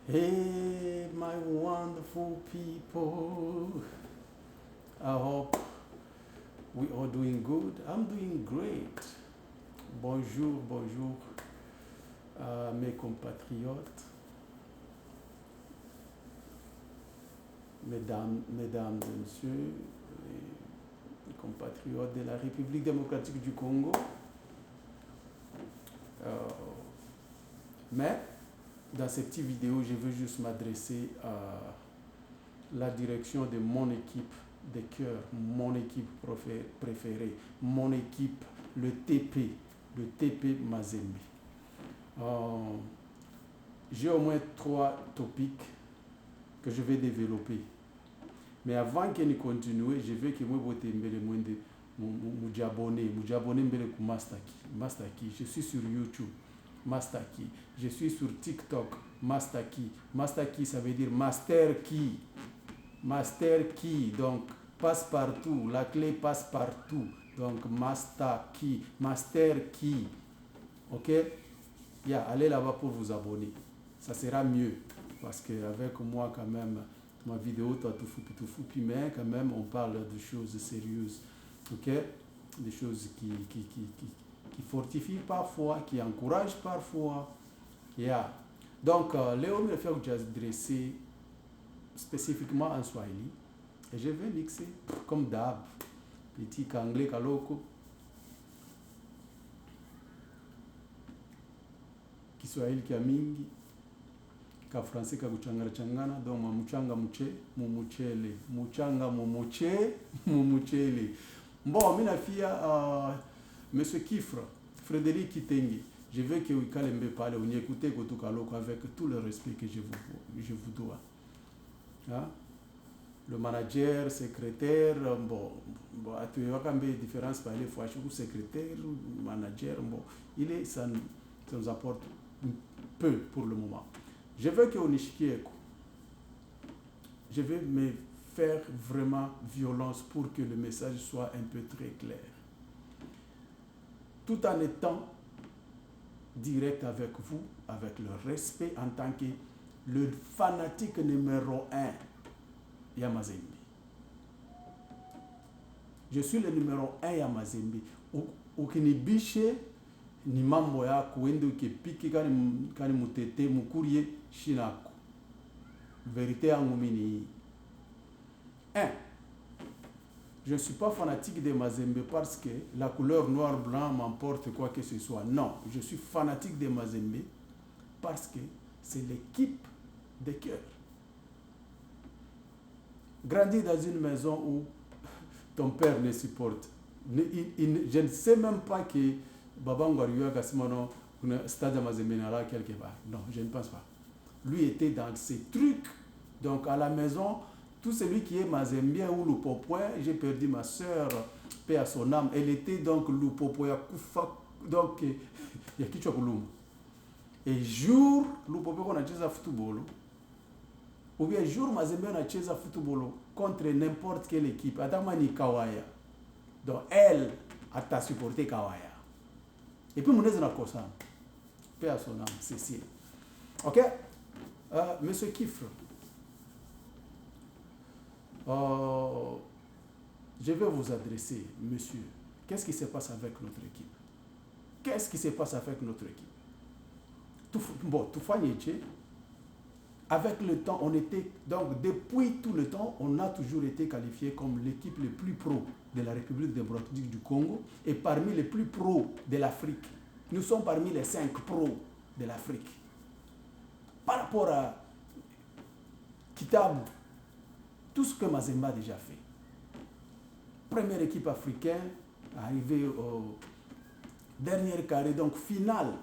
Hey, my wonderful people. I hope we are doing good. I'm doing great. Bonjour, bonjour à mes compatriotes, mesdames et messieurs, les compatriotes de la République démocratique du Congo. Mais dans cette petite vidéo, je veux juste m'adresser à la direction de mon équipe de cœur, mon équipe préférée, mon équipe, le TP Mazembe. J'ai au moins 3 topics que je vais développer. Mais avant que nous continuions, je veux que moi vote mbele mwende mujabone mbele ku Mastaki. Je suis sur YouTube. Mastaki. Je suis sur TikTok. Mastaki. Mastaki, ça veut dire Master Key. Master Key. Donc, passe partout. La clé passe partout. Donc, Master Key. Master Key. Ok? Allez là-bas pour vous abonner. Ça sera mieux. Parce qu'avec moi, quand même, ma vidéo, tout foupi, mais quand même, on parle de choses sérieuses. Ok? Des choses qui fortifient parfois, qui encouragent parfois. Donc, Léo me fait dresser spécifiquement en Swahili. Et je vais mixer comme d'hab. Petit anglais kaloko. Kiswahili kia mingi. Ka français ka kuchangana donc mumuchanga mumuchele muchanga mumuchele. Bon, mina fia monsieur Kifre Frédéric Kitengi, je veux que vous calmez parler, on écoute avec tout le respect que je vous dois. Hein? Le manager, secrétaire, tu vois une différence par les fois, secrétaire, manager, ça nous apporte peu pour le moment. Je veux que je vais me faire vraiment violence pour que le message soit un peu très clair. Tout en étant direct avec vous, avec le respect en tant que le fanatique numéro 1 Yamazembe. Je suis le numéro 1 Yamazembe. Ukinibiche ni mambo yako wende ukipiki kani mutete mukurie shinako. Vérité yangu mini. 1. Je ne suis pas fanatique de Mazembe parce que la couleur noir-blanc m'emporte quoi que ce soit. Non, je suis fanatique de Mazembe parce que c'est l'équipe de cœur. Grandir dans une maison où ton père ne supporte. Je ne sais même pas que Baba Ngwariyua Gassimano stade Mazembe là quelque part. Non, je ne pense pas. Lui était dans ces trucs. Donc à la maison, tout celui qui est Mazembien ou Lupopoin, j'ai perdu ma soeur, paix à son âme. Elle était donc Lupopoya Kufa. Donc il y a qui tu as et jour Lupopoya on a déjà football. Ou bien jour Mazembien on a déjà football contre n'importe quelle équipe. Adamani Kawaya. Donc elle a ta supporté Kawaya. Et puis mon est dans la paix à son âme, Cécile. Ok? Monsieur Kifre. Je vais vous adresser, monsieur. Qu'est-ce qui se passe avec notre équipe? Qu'est-ce qui se passe avec notre équipe? Tout avec le temps, on était, donc depuis tout le temps, on a toujours été qualifié comme l'équipe le plus pro de la République démocratique du Congo et parmi les plus pros de l'Afrique. Nous sommes parmi les 5 pros de l'Afrique. Par rapport à Kitabu, tout ce que Mazembe a déjà fait. Première équipe africaine, arrivée au dernier carré, donc finale,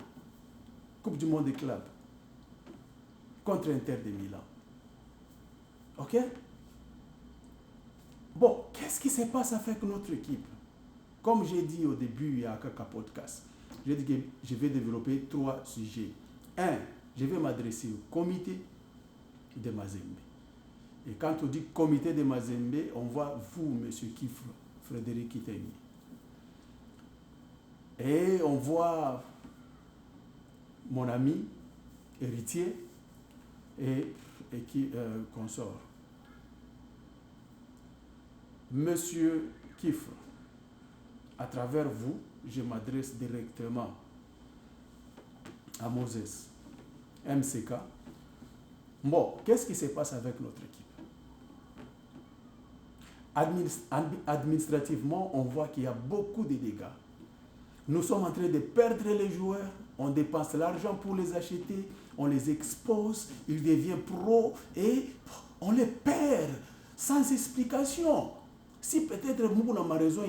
Coupe du Monde des clubs, contre Inter de Milan. Ok? Bon, qu'est-ce qui se passe avec notre équipe? Comme j'ai dit au début, il y a quelques podcasts, j'ai dit que je vais développer 3 sujets. 1, je vais m'adresser au comité de Mazembe. Et quand on dit comité de Mazembe, on voit vous, monsieur Kifre, Frédéric Kitengi. Et on voit mon ami, héritier, et qui consort. Monsieur Kifre, à travers vous, je m'adresse directement à Moses, MCK. Bon, qu'est-ce qui se passe avec notre équipe? Administrativement, on voit qu'il y a beaucoup de dégâts. Nous sommes en train de perdre les joueurs, on dépense l'argent pour les acheter, on les expose, ils deviennent pros et on les perd sans explication. Si peut-être nous avons raison,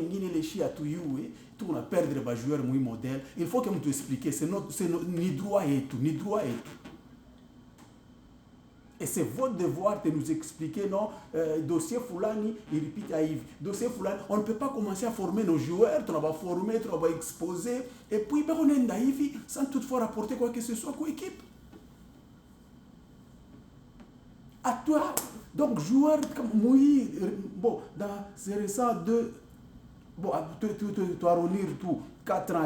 tout on a perdre les joueurs muy modèle, il faut que nous expliquions, c'est ni droit et tout, ni droit et tout. Et c'est votre devoir de nous expliquer, non, dossier Foulani, il répète à Yves, dossier Foulani, on ne peut pas commencer à former nos joueurs, on va former, on va exposer, et puis on est naïf sans toutefois rapporter quoi que ce soit comme équipe. À toi, donc joueur comme Moui, bon, dans ces récents deux, bon, tu as revenir tout, 4 ans,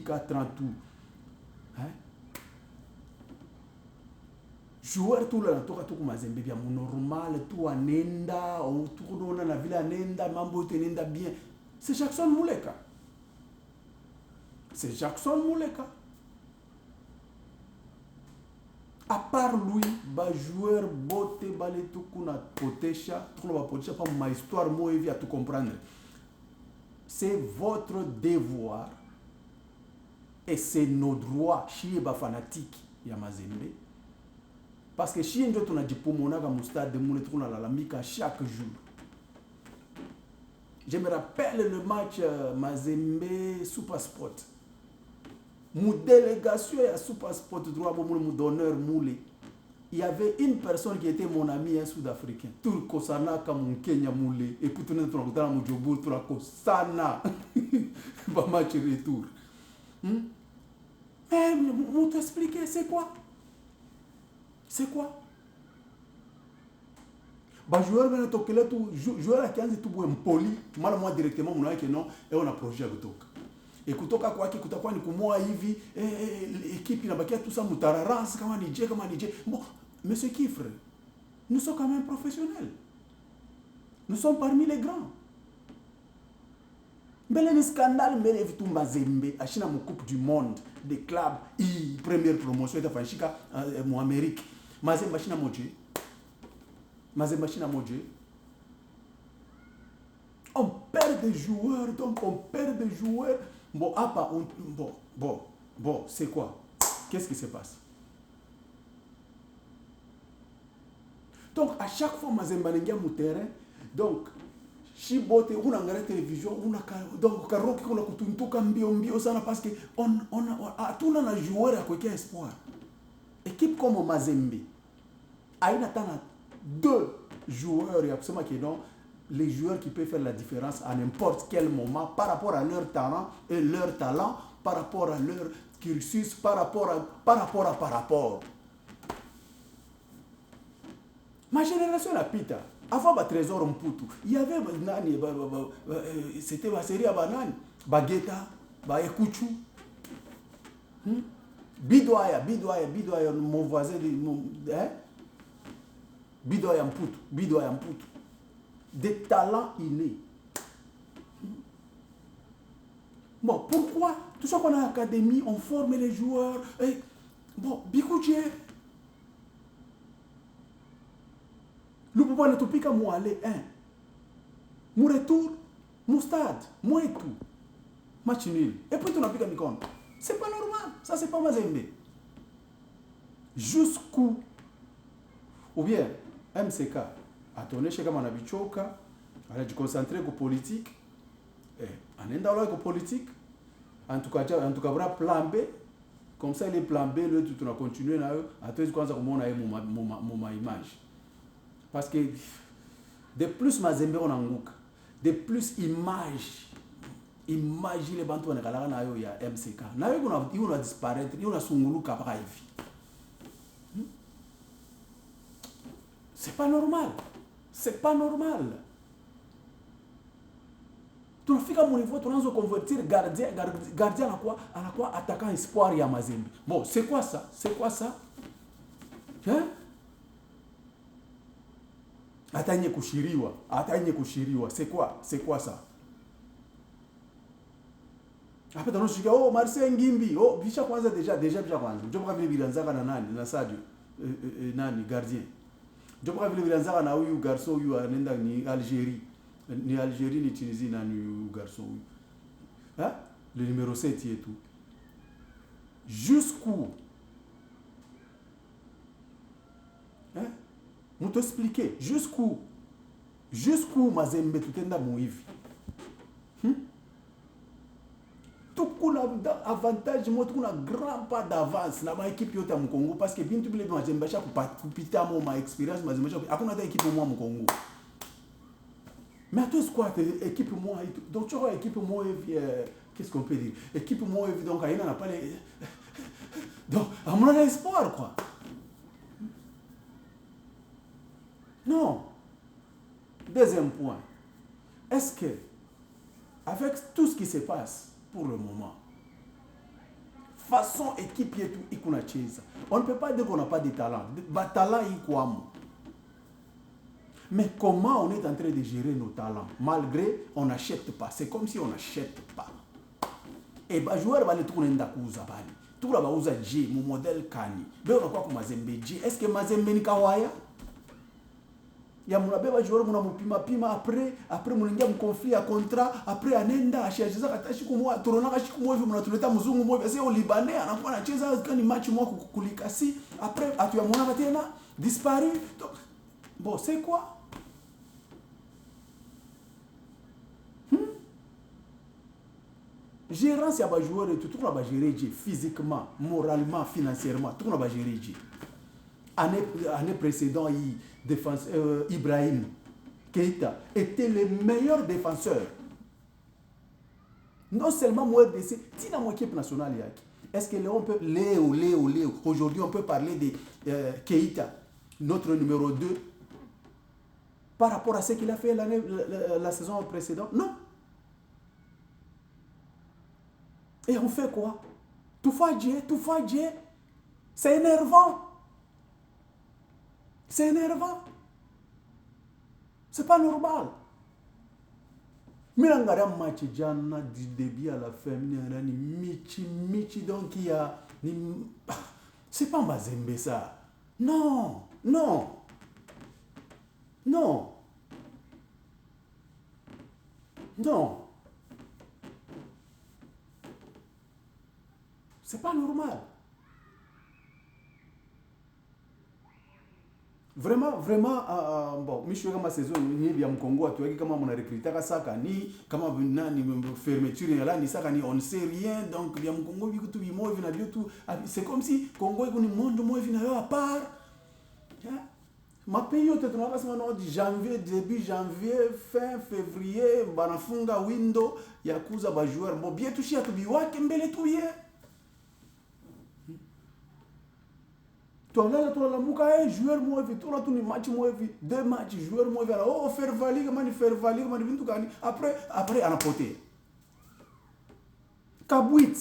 4 ans tout. Hein? Joueur tout là, tout Mazembe bien normal, tout anenda, tout dans la ville anenda, mambo tenenda bien. C'est Jackson Mouleka. C'est Jackson Mouleka. À part lui, bah joueur botte balé tout kuna potesha, tout le potesha pas ma histoire moi à tout comprendre. C'est votre devoir et c'est nos droits chez ba fanatique ya Mazembe. Parce que si on a dit pour mon aga stade de mon trou la lamika chaque jour. Je me rappelle le match Mazembe Super Sport. Mon délégation à Super Sport droit mon donneur moulé. Il y avait une personne qui était mon ami, un Sud-Africain. Turco Sana comme Kenya moulé. Et puis tout le monde dans mon jobour Turco Sana. Va match retour. Mais on t'expliquer c'est quoi? C'est quoi? Bah joueur va toquer là tout joueur à 15 tout bon poli mal moi directement mon que non et on a projet à toka et kutoka kwa ki kutakuwa ni kumoa hivi équipe inabakia tout ça mutararance kama ni je bon monsieur Kifre nous sommes quand même professionnels, nous sommes parmi les grands. Mais le scandale mais tout Mazembe achina mu coupe du monde des clubs première promotion de Fanchika en Amérique. Mazembe achina moje. Mazembe achina moje. On perd des joueurs, donc on perd des joueurs. Bon, c'est quoi? Qu'est-ce qui se passe? Donc, à chaque fois, Mazembe n'est pas mon terrain. Donc, si bote on a regardé télévision, on a donc karoki on a kutuntuka mbio sana parce que on a tout on a joueur à quoi espoir. Équipe comme Mazembe, aina tana 2 joueurs et absolument que non les joueurs qui peuvent faire la différence à n'importe quel moment par rapport à leur talent et leur talent, par rapport à leur cursus, par rapport. Ma génération la pita. Avant le trésor Mputu, il y avait c'était la série à banane, Baguetta, Ekuchu, Bidoya, mon voisin, Bidoya Mputu, des talents innés. Bon, pourquoi? Tout ça qu'on a à l'académie, on forme les joueurs. Et, bon, Bikoudje. Le pouvoir ne t'oublie qu'à moi aller, mon retour, mon stade, moi et tout. Match nul. Et puis tu n'as plus qu'à m'y compte. C'est pas normal. Ça, c'est pas Mazembe. Jusqu'où? Ou bien, MCK, à ton échec, on a bichoka, on a dû concentrer sur politique. On est dans la politique. En tout cas, plan B. Comme ça, les plans B, tu as continué à te dire qu'on a mon image. Parce que de plus Mazembe on anguka, de plus image les bantu wanekala na yo ya MCK. Na yo kuna disparaître, yo na sunguluka pa hivi. C'est pas normal. C'est pas normal. Tunafika mon niveau tunaanza convertir gardien à quoi attaquant espoir ya Mazembe. Bon, c'est quoi ça? Hein? Atanye kushiriwa. C'est quoi ça? Après dans le oh Marseille Ngimbi, oh bisha kwanza déjà bisha kwanza. Ndio kwa vile bilanzaka na nani? Na Sadio nani gardien. Ndio kwa vile bilanzaka na huyu garçon huyu anaenda ni Algérie. Ni Algérie ni Tunisie na ni garçon huyu. Hein? Le numéro 7 et tout. Jusqu'où? Hein? Muto expliquer jusqu'où Mazembe tutenda muivi. Tukuna avantage mo tukuna grand pas d'avance na ma équipe yote ya Mkongo parce que bintu bile Mazembe cha kupita mo ma expérience Mazembe cha hakuna hata équipe mo Mkongo. Mais à tout ce quoi équipe moi donc tu vois équipe moi qu'est-ce qu'on peut dire? Équipe moi donc il n'a pas les donc à mon espoir quoi. Non. Deuxième point. Est-ce que, avec tout ce qui se passe pour le moment, façon équipe on ne peut pas dire qu'on n'a pas de talent. Talent mais comment on est en train de gérer nos talents malgré on n'achète pas? C'est comme si on n'achète pas. Et bah joueur va le tourner ndakuza bali. Tout là va usa J, mon modèle Kani. Mais on a quoi comme Mazembe J? Est-ce que Mazembe ni kawaya? Ya munabeba joueur munamupima après munaingia mkonflit ya contrat après anenda ashajiza katashi kumwa turonaka shikumwa hivi mnatuleta mzungu mmoja sasa au libanais anakuwa anacheza kani match mwa kulikasi après atuyamwona tena disparu. Donc bon c'est quoi? Gérance ya ba joueur et tout on va gérer physiquement, moralement, financièrement, tout on va gérer. Année précédente, Ibrahim Keita était le meilleur défenseur. Non seulement moi DC, tina mon équipe nationale. Est-ce que Léo peut Léo aujourd'hui on peut parler de Keita, notre numéro 2 par rapport à ce qu'il a fait la saison précédente? Non. Et on fait quoi? Tout fois Dieu. C'est énervant. C'est énervant. C'est pas normal. Milangara match jana du début à la fin, ni michi donc il y a c'est pas Mazembe ça. Non. C'est pas normal. Vraiment, bon, je kama saison ni vya Mkongo atuweki kama mna recruter saka ni kama nani fermeture ya ni saka ni on sait rien donc vya Mkongo viku tu bimo hivi na vyo tu c'est comme si Congo iko ni monde mo hivi na yo à part. Ma pays yote tunawaka sema no janvier début janvier fin février banafunga window ya kuza ba joueur bo bien tushia tu biwake mbele tu ye. Tola muka joueur moi vi tola tu ni match moi vi 2 matchs joueur moi vi oh faire valider mani bintu gani après anapotea Kabwit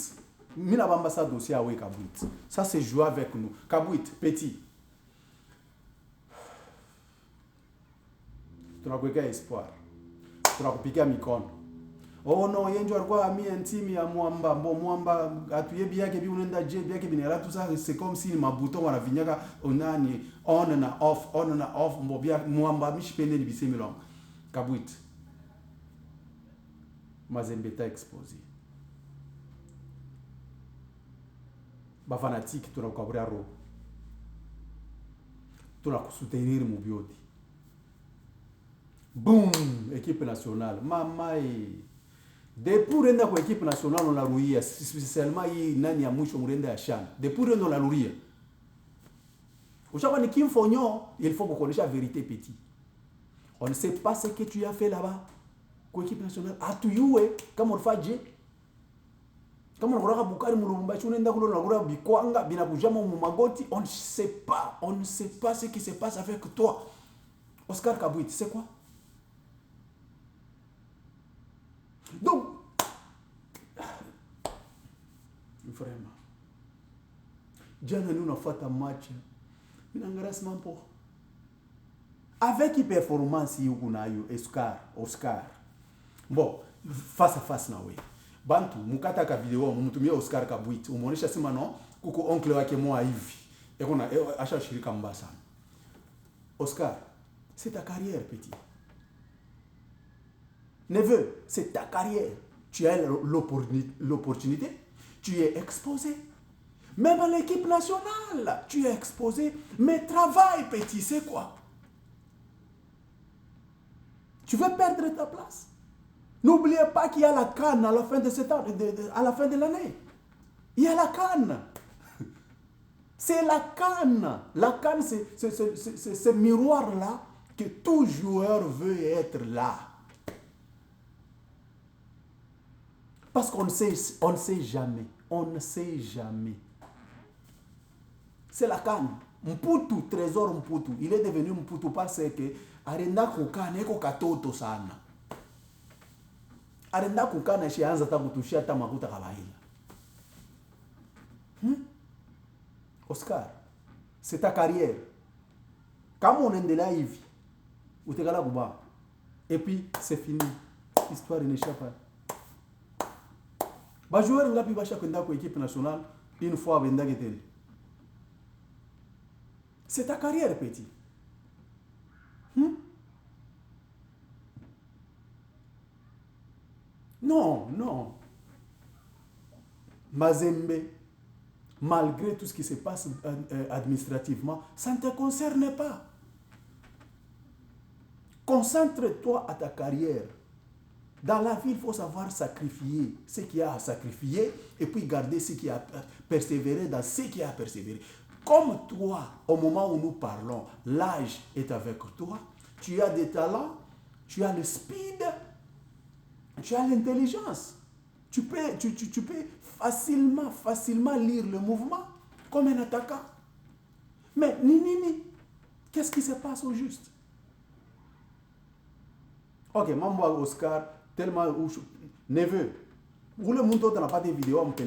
mina bamba sa dossier awe Kabwit ça c'est jouer avec nous Kabwit petit tunakuweka espoir tunakupika mikono. Oh non, yenjo alikuwa ami intime ya mwamba atuyebi yake bi unenda je yake binera tout ça c'est comme si ma bouton wana vinyaka onani on na off mbobia mwamba mishipende ni bisemelo Kabwit Mazembe ta exposé ba fanatique tunakabura ro tunakusoutenir mubioti boum équipe nationale mamae depuis renda kwa équipe nationale on a rouillé spécialement hii nani ya mwisho mrenda ya Shan depuis renda on a rouillé Ushaka ni kimfonyo il faut connaître la vérité petit on ne sait pas ce que tu as fait là-bas kwa équipe nationale atuyue kama ulfaje kama unakora Bukari mulumbachi unaenda kule unakora bikwanga binakujama mu magoti on ne sait pas ce qui se passe avec toi Oscar Kabwit c'est quoi? Donc, vraiment, jana nous avons fait un match. Minangara simampo. avec une performance Oscar. Bon, face à face na we. Bantu mukata ka video mtumia Oscar Kabwit. Umeonyesha sema no kuko oncle wake mwa hivi. Ekona acha shirika mbaya sana. Oscar, c'est ta carrière petit. Neveu, c'est ta carrière. Tu as l'opportunité, tu es exposé. Même à l'équipe nationale, tu es exposé. Mais travaille petit, c'est quoi? Tu veux perdre ta place? N'oubliez pas qu'il y a la CAN à la fin de cette année, à la fin de l'année. Il y a la CAN. C'est la CAN. La CAN, c'est ce miroir-là que tout joueur veut être là. Parce qu'on ne sait jamais. On ne sait jamais. C'est la CAN. Mputu, Trésor Mputu. Il est devenu Mputu parce que arenda kukana eko katoto sana. Arenda kukana shi anza ta kutushia ta makuta kabaila. Oscar, c'est ta carrière. Comme on est de la hivi, ou te gala kuba. Et puis c'est fini. L'histoire n'échappe pas. Ba joueur ngapi ba kwenda kwa équipe nationale une fois benda getele. C'est ta carrière petit. Non, non. Mazembe, malgré tout ce qui se passe administrativement, ça ne te concerne pas. Concentre-toi à ta carrière. Dans la vie, il faut savoir sacrifier ce qu'il y a à sacrifier et puis garder ce qui a persévéré dans ce qui a persévéré. Comme toi, au moment où nous parlons, l'âge est avec toi, tu as des talents, tu as le speed, tu as l'intelligence. Tu peux facilement lire le mouvement comme un attaquant. Mais qu'est-ce qui se passe au juste? Ok, Mambo Oscar, tellement neveu. Vous le monde n'a pas de vidéo, on peut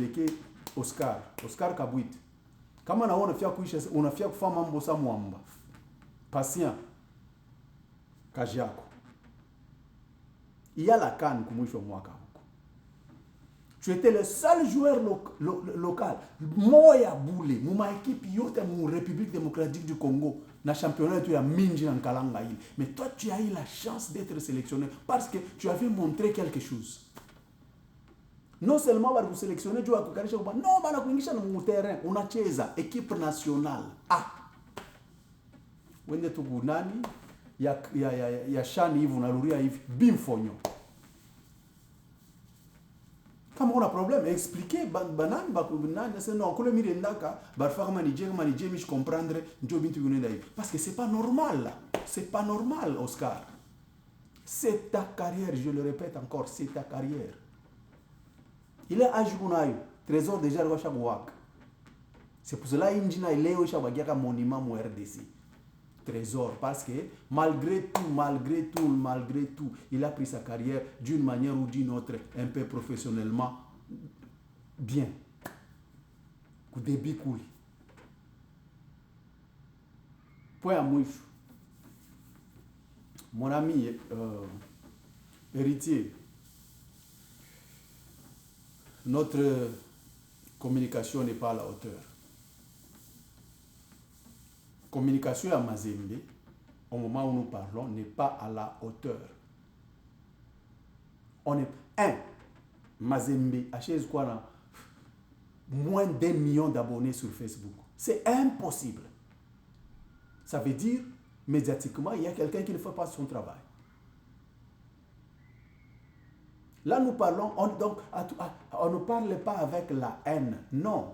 Oscar Kabwit. Kama na unafia kufa mambo sa mwamba. Patient. Kajiako. Il y a la CAN kumwisho mwaka huko. Tu étais le seul joueur local. Moya boule, muma équipe yote mu République démocratique du Congo, na championnat tu as minji en Kalanga ile. Mais toi tu as eu la chance d'être sélectionné parce que tu avais montré quelque chose. Non seulement va vous sélectionner, tu vas kukarisha kwa non bana kuingisha na terrain, unacheza équipe nationale. Wende tugunani ya shani hivi unarudia hivi bimfonyo. Kama kuna problème, expliquez banani bakunani c'est non kule mire ndaka barfa manager je comprendre ndio bintu yunenda hivi parce que c'est pas normal. C'est pas normal Oscar. C'est ta carrière, je le répète encore, c'est ta carrière. Il est âge kunayo, Trésor déjà le chaque wak. C'est pour cela injina leo shabagiaka monument mu RDC. Trésor parce que malgré tout, il a pris sa carrière d'une manière ou d'une autre un peu professionnellement bien. Coup débit cool. Point à mouche. Mon ami héritier, notre communication n'est pas à la hauteur. Communication à Mazembe, au moment où nous parlons, n'est pas à la hauteur. On est Mazembe, moins d'1 million d'abonnés sur Facebook. C'est impossible. Ça veut dire, médiatiquement, il y a quelqu'un qui ne fait pas son travail. Là, nous parlons, on ne parle pas avec la haine, non.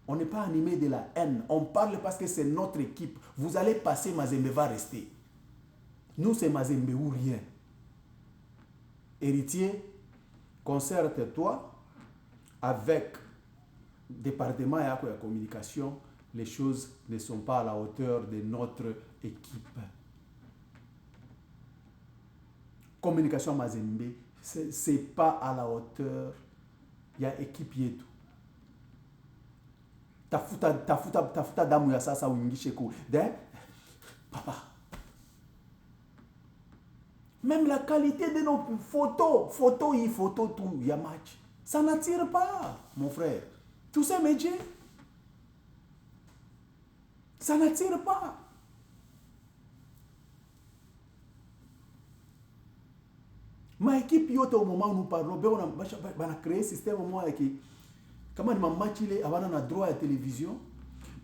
On n'est pas animé de la haine. On parle parce que c'est notre équipe. Vous allez passer, Mazembe va rester. Nous, c'est Mazembe ou rien. Héritier, concerte-toi avec le département et la communication. Les choses ne sont pas à la hauteur de notre équipe. Communication Mazembe, c'est pas à la hauteur. Il y a équipe yetu. Tafuta damu ya sasa uingishe ku. Papa. Même la qualité de nos photos, tout, il y a match. Ça n'attire pas, mon frère. Tous ces métiers, ça n'attire pas. Ma équipe, au moment où nous parlons, on a créé un système qui, comment on a match, on a droit à la télévision.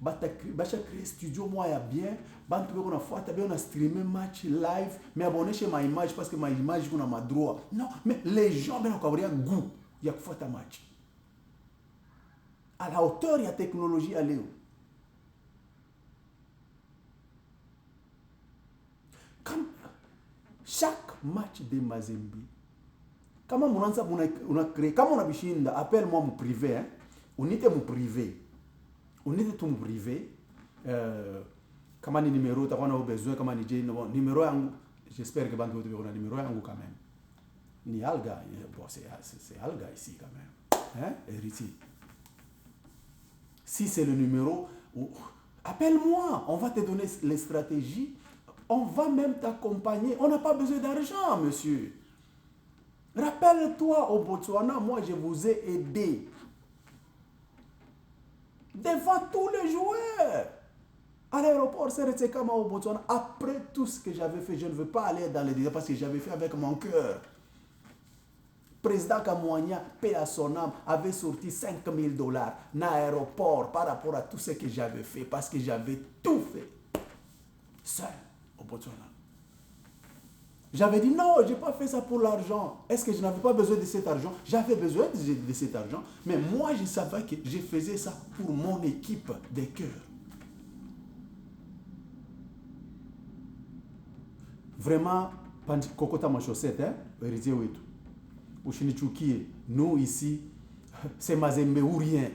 On a créé un studio bien. On a streamé match live. Mais abonné chez ma image parce que ma image, on a ma droit. Non, mais les gens, ont un goût. Il y a un match. À la hauteur, il y a technologie à Léo. Comme chaque match de Mazembe, comment on a créé, comment on a bichinde, appelle-moi mon privé, hein? On était mon privé. On était tout mon privé. Comment les numéros, tu as besoin, comment les numéros, j'espère que Bantou a un numéro quand même. Ni Alga, bon, c'est Alga ici quand même. Hein? Héritier. Si c'est le numéro, appelle-moi, on va te donner les stratégies, on va même t'accompagner. On n'a pas besoin d'argent, monsieur. Rappelle-toi, au Botswana, moi je vous ai aidé. Devant tous les joueurs. À l'aéroport, c'est comme au Botswana. Après tout ce que j'avais fait, je ne veux pas aller dans les détails parce que j'avais fait avec mon cœur. Président Kamwanya, paix à son âme, avait sorti $5 000 dans l'aéroport par rapport à tout ce que j'avais fait parce que j'avais tout fait seul au Botswana. J'avais dit non, je n'ai pas fait ça pour l'argent. Est-ce que je n'avais pas besoin de cet argent? J'avais besoin de cet argent, mais moi je savais que je faisais ça pour mon équipe de cœur. Vraiment, Kokota ma chaussette, hein, héritier ou tout. Nous ici, c'est Mazembe ou rien.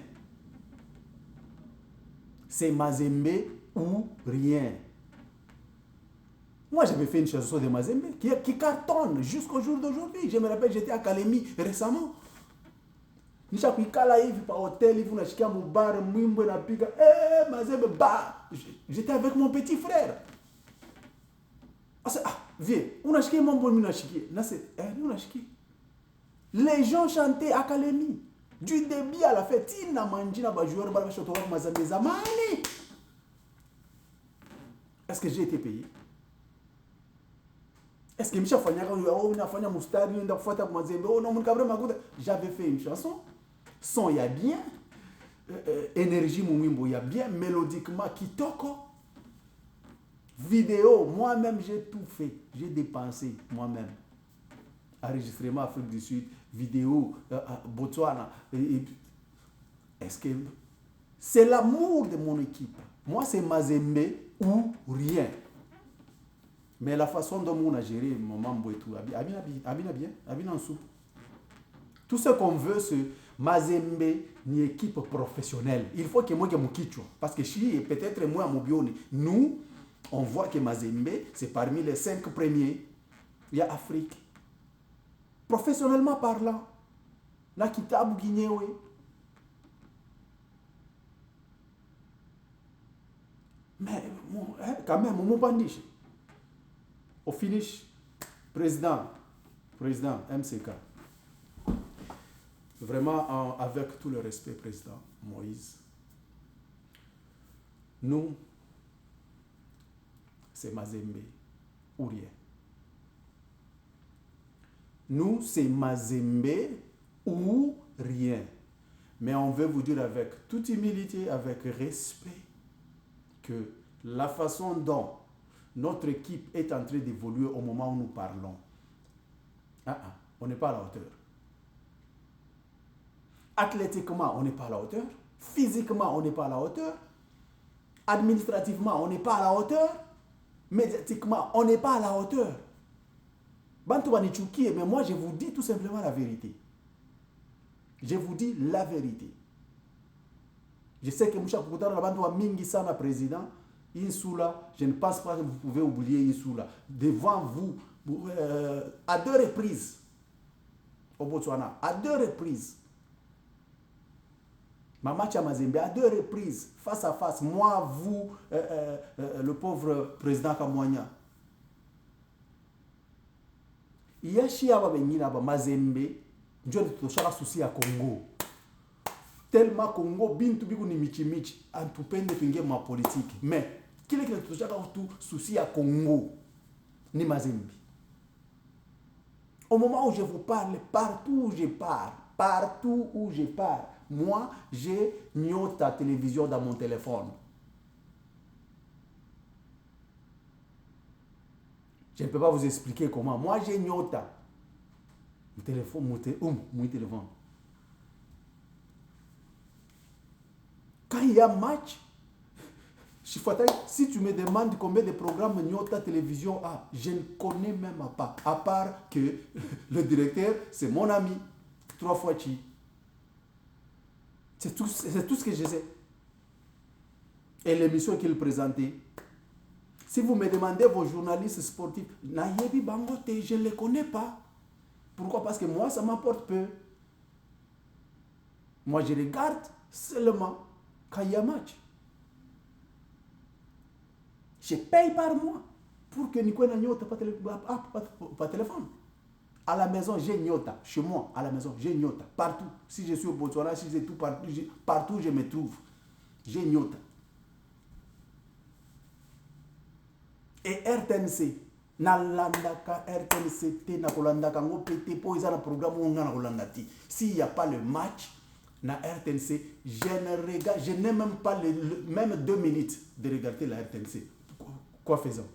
C'est Mazembe ou rien. Moi, j'avais fait une chanson de Mazembe qui cartonne jusqu'au jour d'aujourd'hui. Je me rappelle, j'étais à Kalemi récemment. J'étais avec mon petit frère. Viens, les gens chantaient à Kalemi. Du début à la fête, est-ce que j'ai été payé? Est-ce que j'avais fait une chanson? Son, il y a bien. Énergie, il y a bien. Mélodiquement, Kitoko. Vidéo, moi-même, j'ai tout fait. J'ai dépensé moi-même. Enregistrement Afrique du Sud, vidéo, Botswana. Est-ce que c'est l'amour de mon équipe? Moi, c'est Mazembe ou rien. Mais la façon dont on a géré mon mambo et tout, tout ce qu'on veut, c'est Mazembe, une équipe professionnelle. Il faut que moi, je me quitte. Parce que si peut-être moi, à Mobione, nous, on voit que Mazembe, c'est parmi les 5 premiers. Il y a Afrique. Professionnellement parlant, na Kitabu Guinéoé. Mais quand même, mon bandiche. Au finish, président MCK. Vraiment, avec tout le respect, président Moïse, nous, c'est Mazembe ou rien. Nous, c'est Mazembe ou rien. Mais on veut vous dire avec toute humilité, avec respect, que la façon dont notre équipe est en train d'évoluer au moment où nous parlons, on n'est pas à la hauteur. Athlétiquement, on n'est pas à la hauteur. Physiquement, on n'est pas à la hauteur. Administrativement, on n'est pas à la hauteur. Médiatiquement, on n'est pas à la hauteur. Mais moi, je vous dis tout simplement la vérité. Je vous dis la vérité. Je sais que Moucha Koukoutar, la bande mingi sana président, Insula, je ne pense pas que vous pouvez oublier Insula. Devant vous, à 2 reprises, au Botswana, à 2 reprises. Mamacha Mazembe, à 2 reprises, face à face, moi, vous, le pauvre président Kamwanya. Yashi aba bengina ba Mazembe, njoni tutoshaka susi ya Congo. Tellement Congo bintu biku ni michi antupende tuingie ma politique. Mais kile kile tutoshaka tu susi ya Congo ni Mazembe. Au moment où je vous parle, partout où je pars, moi, j'ai Nyota télévision dans mon téléphone. Je ne peux pas vous expliquer comment. Moi, j'ai Nyota. Mon téléphone. Quand il y a match, si tu me demandes combien de programmes Nyota télévision a, je ne connais même pas. À part que le directeur, c'est mon ami. 3 fois Chi. C'est tout ce que je sais. Et l'émission qu'il présentait. Si vous me demandez vos journalistes sportifs, Nayebi Bangote, je ne les connais pas. Pourquoi? Parce que moi, ça m'apporte peu. Moi, je regarde seulement quand il y a match. Je paye par mois pour que Nico Nyota pas téléphone. À la maison, j'ai Nyota. Chez moi, à la maison, j'ai Nyota. Partout. Si je suis au Botswana, si j'ai tout partout où je me trouve, j'ai Nyota. Et RTNC, nalandaka RTNC te na kolandaka ngo pété po isa na programme on na kolandati. S'il n'y a pas le match na RTNC, je n'ai même pas même 2 minutes de regarder la RTNC. Quoi faisons?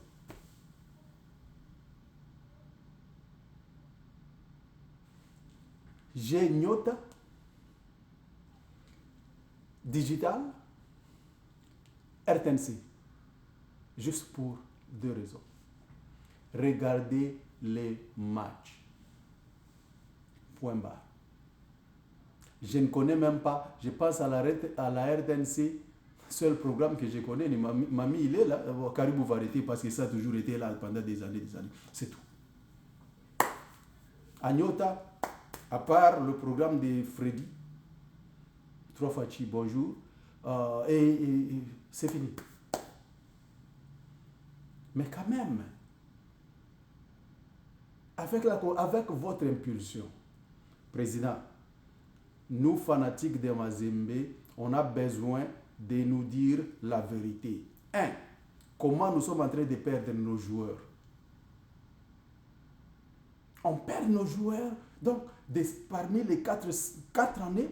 J'ai Nyota Digital RTNC juste pour 2 raisons. Regardez les matchs. Point barre. Je ne connais même pas, je pense à la RTNC, seul programme que je connais, Mami, il est là, Caribou Variété, parce que ça a toujours été là pendant des années. C'est tout. Agnota, à part le programme de Freddy, 3 fois Chi, bonjour, et c'est fini. Mais quand même, avec votre impulsion, Président, nous fanatiques de Mazembe, on a besoin de nous dire la vérité. 1. Comment nous sommes en train de perdre nos joueurs? On perd nos joueurs. Donc, parmi les 4 années,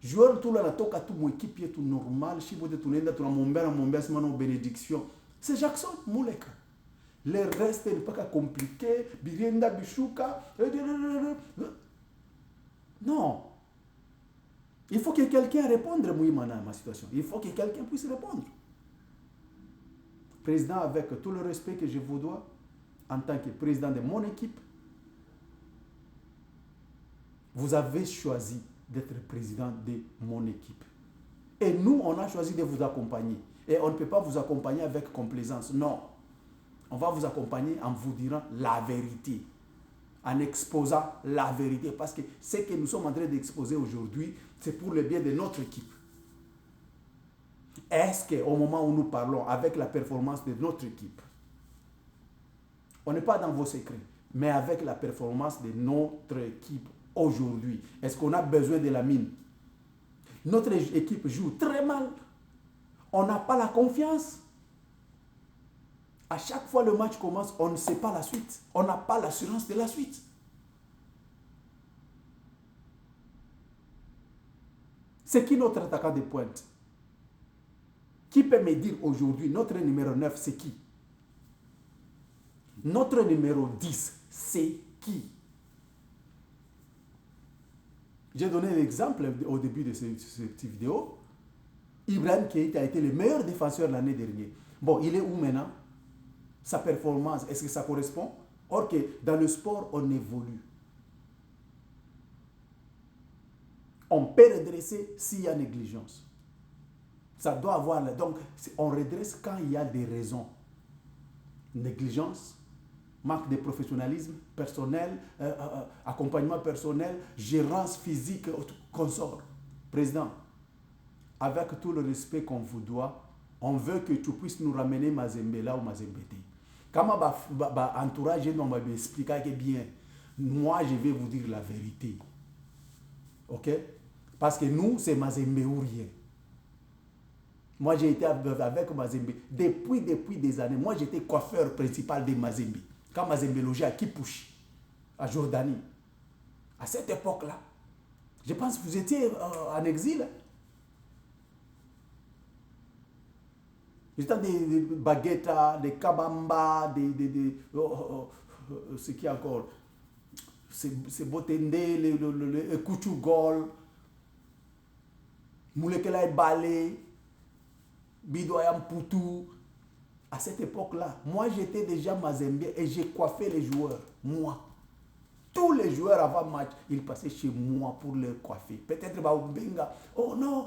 joueurs tout là, toka tout mon équipe est tout normal. Si vous êtes tout là, tout mon bénédiction. C'est Jackson Mouleka. Le reste n'est pas compliqué. Birienda Bishuka. Non. Il faut que quelqu'un réponde à ma situation. Il faut que quelqu'un puisse répondre. Président, avec tout le respect que je vous dois, en tant que président de mon équipe, vous avez choisi d'être président de mon équipe. Et nous, on a choisi de vous accompagner. Et on ne peut pas vous accompagner avec complaisance. Non. On va vous accompagner en vous disant la vérité. En exposant la vérité. Parce que ce que nous sommes en train d'exposer aujourd'hui, c'est pour le bien de notre équipe. Est-ce qu'au moment où nous parlons, avec la performance de notre équipe, on n'est pas dans vos secrets, mais avec la performance de notre équipe aujourd'hui, est-ce qu'on a besoin de la mine? Notre équipe joue très mal. On n'a pas la confiance. À chaque fois le match commence, on ne sait pas la suite. On n'a pas l'assurance de la suite. C'est qui notre attaquant de pointe? Qui peut me dire aujourd'hui, notre numéro 9, c'est qui? Notre numéro 10, c'est qui? J'ai donné l'exemple au début de cette petite vidéo. Ibrahim Keïta a été le meilleur défenseur l'année dernière. Bon, il est où maintenant? Sa performance, est-ce que ça correspond? Or que dans le sport, on évolue. On peut redresser s'il y a négligence. Ça doit avoir... Donc, on redresse quand il y a des raisons. Négligence, manque de professionnalisme personnel, accompagnement personnel, gérance physique, consort. Président, avec tout le respect qu'on vous doit, on veut que tu puisses nous ramener Mazembe là ou Mazembe. Quand ma entourage m'a expliqué que bien, Moi, je vais vous dire la vérité. Ok? Parce que nous, c'est Mazembe ou rien. Moi, j'ai été avec Mazembe depuis des années. Moi, j'étais coiffeur principal de Mazembe. Quand Mazembe logeait à Kipushi, à Jordanie. À cette époque-là, je pense que vous étiez en exil. J'étais des baguettes, des kabamba, ce qui encore, c'est Botende, le Kuchugol, Moulekela et Balé, Bidoyam Poutou. À cette époque-là, moi j'étais déjà Mazembe et j'ai coiffé les joueurs. Moi. Tous les joueurs avant match, ils passaient chez moi pour les coiffer. Peut-être Baoubenga, oh non,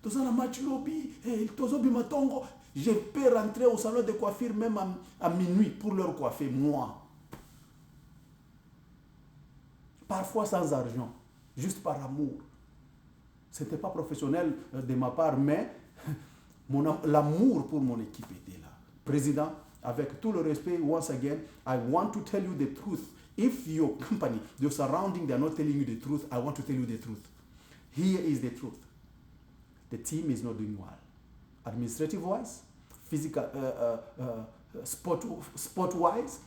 tous un match lobby, Tozobi Matongo. Je peux rentrer au salon de coiffure même à minuit pour leur coiffer, moi. Parfois sans argent, juste par amour. Ce n'était pas professionnel de ma part, mais l'amour pour mon équipe était là. Président, avec tout le respect, once again, I want to tell you the truth. If your company, your surrounding, they are not telling you the truth, I want to tell you the truth. Here is the truth. The team is not doing well. Administrative-wise, physical, sport-wise,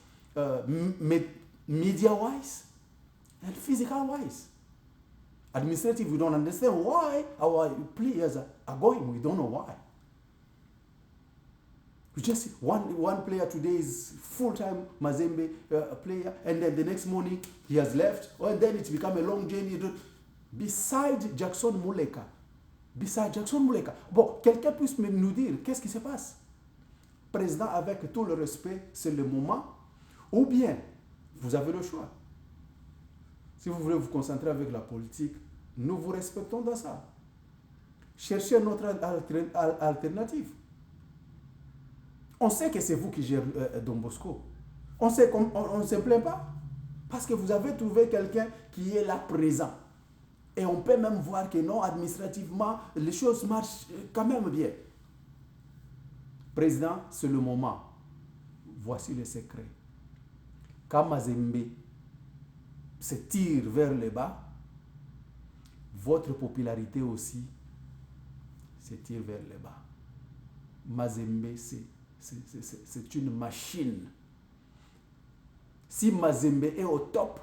media-wise, and physical-wise. Administrative, we don't understand why our players are going. We don't know why. We just one player today is full-time Mazembe player, and then the next morning he has left, and then it's become a long journey. Beside Jackson Muleka. Bon, quelqu'un puisse nous dire qu'est-ce qui se passe? Président, avec tout le respect, c'est le moment, ou bien vous avez le choix. Si vous voulez vous concentrer avec la politique, nous vous respectons dans ça. Cherchez notre alternative. On sait que c'est vous qui gérez Don Bosco. On ne se plaint pas. Parce que vous avez trouvé quelqu'un qui est là présent. Et on peut même voir que non, administrativement, les choses marchent quand même bien. Président, c'est le moment. Voici le secret. Quand Mazembe se tire vers le bas, votre popularité aussi se tire vers le bas. Mazembe, c'est une machine. Si Mazembe est au top,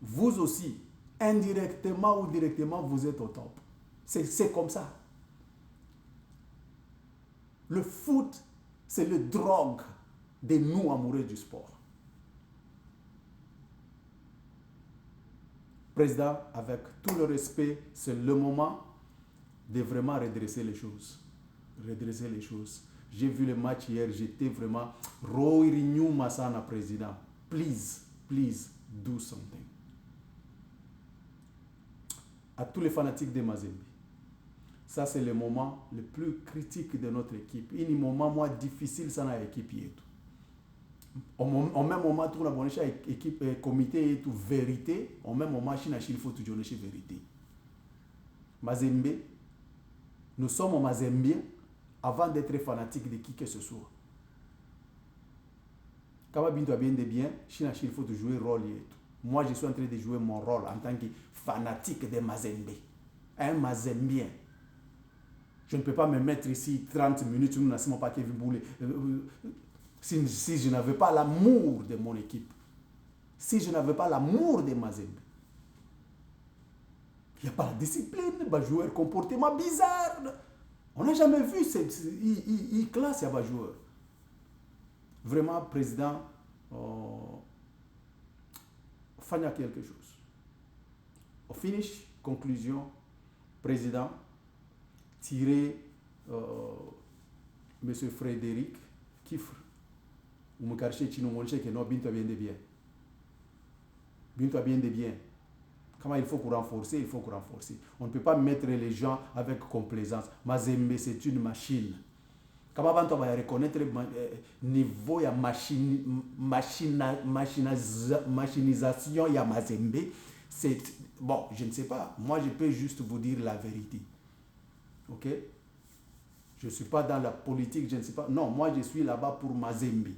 vous aussi, indirectement ou directement, vous êtes au top. C'est comme ça. Le foot, c'est le drogue de nous amoureux du sport. Président, avec tout le respect, c'est le moment de vraiment redresser les choses. Redresser les choses. J'ai vu le match hier, j'étais vraiment Roirignou Massana, président. Please do something. À tous les fanatiques de Mazembe, ça c'est le moment le plus critique de notre équipe. Un moment moi difficile ça dans l'équipe yetu. Au même moment tout la bonne équipe comité et tout vérité, au même moment il faut toujours la vérité. Mazembe, nous sommes Mazembiens avant d'être fanatiques de qui que ce soit. Quand Bintou a bien de bien, il faut jouer rôle. Moi, je suis en train de jouer mon rôle en tant que fanatique de Mazembe. Un Mazembien. Je ne peux pas me mettre ici 30 minutes, nous n'avons pas Kevin Boulé. Si je n'avais pas l'amour de mon équipe, si je n'avais pas l'amour de Mazembe, il n'y a pas la discipline, les joueurs comportement bizarre. On n'a jamais vu cette classe à joueur. Vraiment, président, faire quelque chose. Au finish, conclusion, président, tirer M. Frédéric Kifre, ou me cacher Chino Monche que non, Bintou a bien de bien. Bintou a bien de bien. Comment il faut qu'on renforce? Il faut qu'on renforce. On ne peut pas mettre les gens avec complaisance. Mazembe, c'est une machine. Comment on va reconnaître le niveau de machinisation de Mazembe? C'est bon, je ne sais pas. Moi, je peux juste vous dire la vérité. Ok? Je ne suis pas dans la politique, je ne sais pas. Non, moi, je suis là-bas pour Mazembe.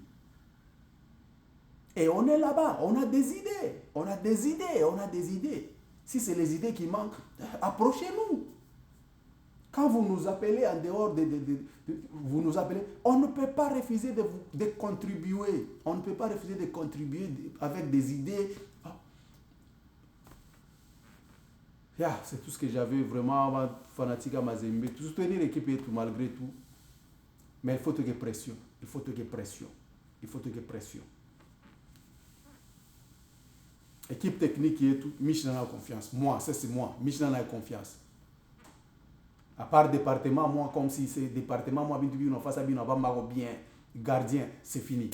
Et on est là-bas, on a des idées, on a des idées, on a des idées. Si c'est les idées qui manquent, approchez-nous. Quand vous nous appelez en dehors vous nous appelez, on ne peut pas refuser de contribuer. On ne peut pas refuser de contribuer avec des idées. Yeah, c'est tout ce que j'avais vraiment fanatique à Mazembe. Soutenir l'équipe et tout, malgré tout. Mais il faut que pression. Il faut que pression. Il faut que pression. Équipe technique et tout, Michelin a confiance. Moi, ça c'est moi. Michelin a confiance. À part département, moi, comme si c'est département, moi, on face à bien, bien, gardien, c'est fini.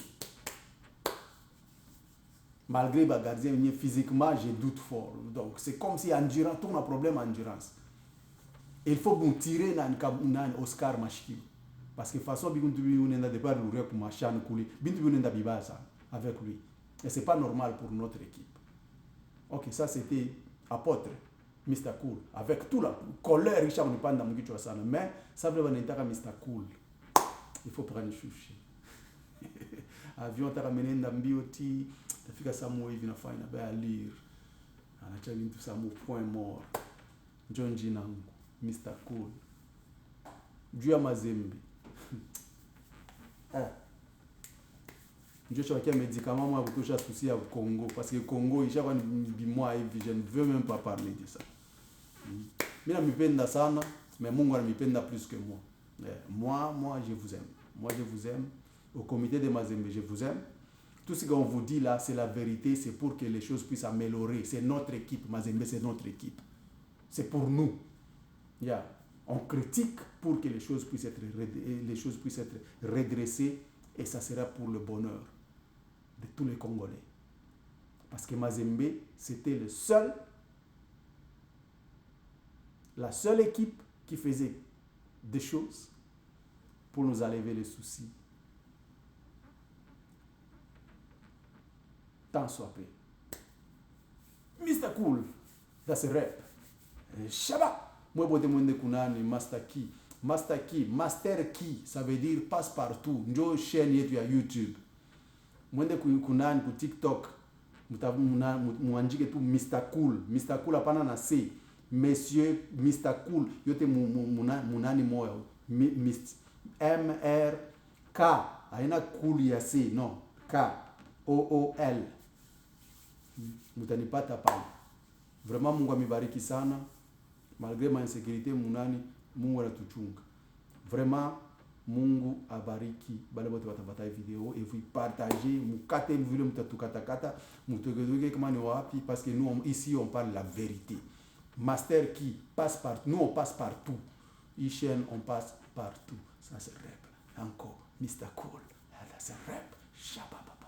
Malgré le gardien, physiquement, j'ai doute fort. Donc, c'est comme si endurance, tout un problème endurance. Il faut nous tirer dans un Oscar Machki. Parce que de toute façon, on a des pas de l'oreille pour machin couler. On a avec lui. Et ce n'est pas normal pour notre équipe. Ok, ça c'était apôtre, Mr. Cool. Avec tout la colère, Richard n'est pas dans mon guichou. Mais ça veut dire que Mr. Cool. Il faut prendre le chouchi. Avion t'a ramené dans Bioti. T'as fait que ça m'a évidemment fait une belle lire. On a tchavé tout ça, mon point mort. John Jinang, Mr. Cool. Dieu Mazembe. Je suis un médicament moi pour toucher souci au Congo parce que le Congo il y a moi je ne veux même pas parler de ça. Mais je me peine ça mais mon gars me peine plus que moi. Moi je vous aime. Moi je vous aime. Au comité de Mazembe je vous aime. Tout ce qu'on vous dit là c'est la vérité, c'est pour que les choses puissent améliorer. C'est notre équipe Mazembe, c'est notre équipe. C'est pour nous. Yeah. On critique pour que les choses puissent être redressées et ça sera pour le bonheur de tous les Congolais. Parce que Mazembe, c'était la seule équipe qui faisait des choses pour nous enlever les soucis. Tant soit peu. Mr. Cool, that's a rap. Shabba. Moi, je demande kunani Master Key. Master Key, Master Key, ça veut dire passe partout. Njo chaîne yetu ya YouTube. Mwende kunani ku TikTok. Muandike tu Mr. Cool. Mr. Cool hapana na C. Monsieur Mr. Cool. Yote munani moya. M-R-K. Haina cool ya C. Non. K-O-O-L. Mutanipata pale. Vraiment Mungu amibariki sana. Malgré ma insécurité, Mungu anatuchunga. Vraiment, Mungu abariki. Bale bote batapata vidéo et vous partagez, mukate vile mutatukatakata, mutogedoge kama ni wapi parce que nous ici on parle la vérité. Master qui passe partout, nous on passe partout. Ichen on passe partout. Ça c'est rap. Encore Mr. Cool. Ça c'est rap. Shababa.